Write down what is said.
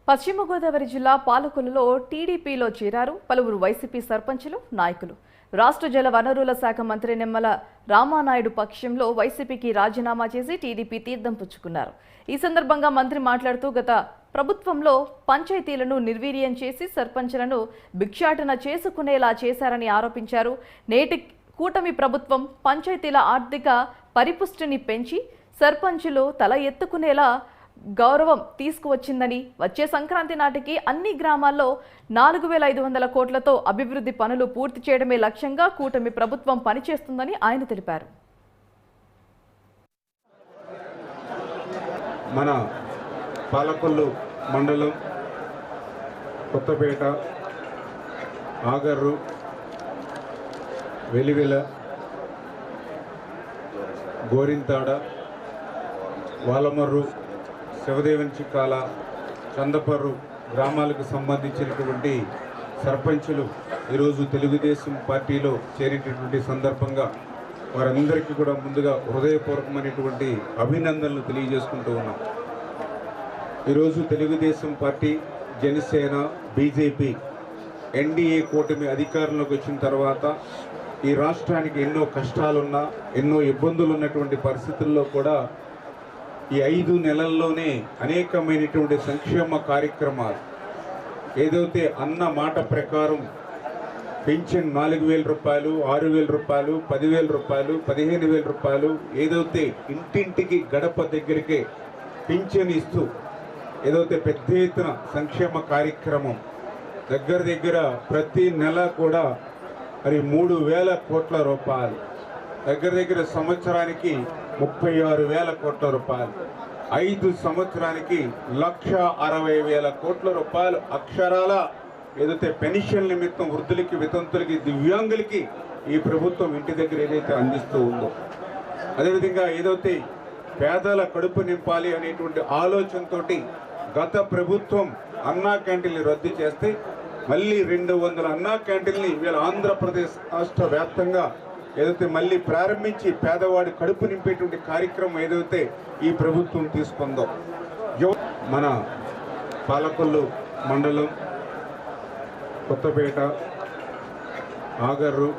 పశ్చిమ గోదావరి జిల్లా పాలకొల్లులో టీడీపీలో చేరారు పలువురు వైసీపీ సర్పంచులు, నాయకులు. రాష్ట్ర జల వనరుల శాఖ మంత్రి నిమ్మల రామానాయుడు పక్షంలో వైసీపీకి రాజీనామా చేసి టీడీపీ తీర్థం పుచ్చుకున్నారు. ఈ సందర్భంగా మంత్రి మాట్లాడుతూ గత ప్రభుత్వంలో పంచాయతీలను నిర్వీర్యం చేసి సర్పంచులను భిక్షాటన చేసుకునేలా చేశారని ఆరోపించారు. నేటి కూటమి ప్రభుత్వం పంచాయతీల ఆర్థిక పరిపుష్టిని పెంచి సర్పంచులు తల ఎత్తుకునేలా గౌరవం తీసుకువచ్చిందని, వచ్చే సంక్రాంతి నాటికి అన్ని గ్రామాల్లో 4500 కోట్లతో అభివృద్ధి పనులు పూర్తి చేయడమే లక్ష్యంగా కూటమి ప్రభుత్వం పనిచేస్తుందని ఆయన తెలిపారు. మన పాలకొల్లు మండలం కొత్తపేట, ఆగర్రు, వెలివెల, గోరింతాడ, వాలమర్రు, శివదేవంచికాల, చందపర్రు గ్రామాలకు సంబంధించినటువంటి సర్పంచులు ఈరోజు తెలుగుదేశం పార్టీలో చేరేటటువంటి సందర్భంగా వారందరికీ కూడా ముందుగా హృదయపూర్వకమైనటువంటి అభినందనలు తెలియజేసుకుంటూ ఉన్నాం. ఈరోజు Telugu Desam party, Janasena, BJP NDA కూటమి అధికారంలోకి వచ్చిన తర్వాత ఈ రాష్ట్రానికి ఎన్నో కష్టాలున్నా, ఎన్నో ఇబ్బందులు ఉన్నటువంటి పరిస్థితుల్లో కూడా ఈ 5 నెలల్లోనే అనేకమైనటువంటి సంక్షేమ కార్యక్రమాలు, ఏదైతే అన్న మాట ప్రకారం పెన్షన్ 4000 రూపాయలు, 6000 రూపాయలు, 10,000 రూపాయలు, 15,000 రూపాయలు, ఏదైతే ఇంటింటికి గడప దగ్గరికే పింఛన్ ఇస్తూ ఏదైతే పెద్ద ఎత్తున సంక్షేమ కార్యక్రమం దగ్గర ప్రతి నెల కూడా మరి 3,000 కోట్ల రూపాయలు, దగ్గర సంవత్సరానికి 36,000 కోట్ల రూపాయలు, 5 సంవత్సరానికి 1,60,000 కోట్ల రూపాయలు అక్షరాల ఏదైతే పెన్షన్ నిమిత్తం వృద్ధులకి, వితంతులకి, దివ్యాంగులకి ఈ ప్రభుత్వం ఇంటి దగ్గర ఏదైతే అందిస్తూ ఉందో, అదేవిధంగా ఏదైతే పేదల కడుపు నింపాలి అనేటువంటి ఆలోచనతోటి గత ప్రభుత్వం అన్నా క్యాంటీన్లు రద్దు చేస్తే మళ్ళీ 200 అన్నా క్యాంటీన్ని వీళ్ళ ఆంధ్రప్రదేశ్ రాష్ట్ర వ్యాప్తంగా ఏదైతే మళ్ళీ ప్రారంభించి పేదవాడి కడుపు నింపేటువంటి కార్యక్రమం ఏదైతే ఈ ప్రభుత్వం తీసుకుందో, మన పాలకొల్లు మండలం కొత్తపేట, ఆగర్రు,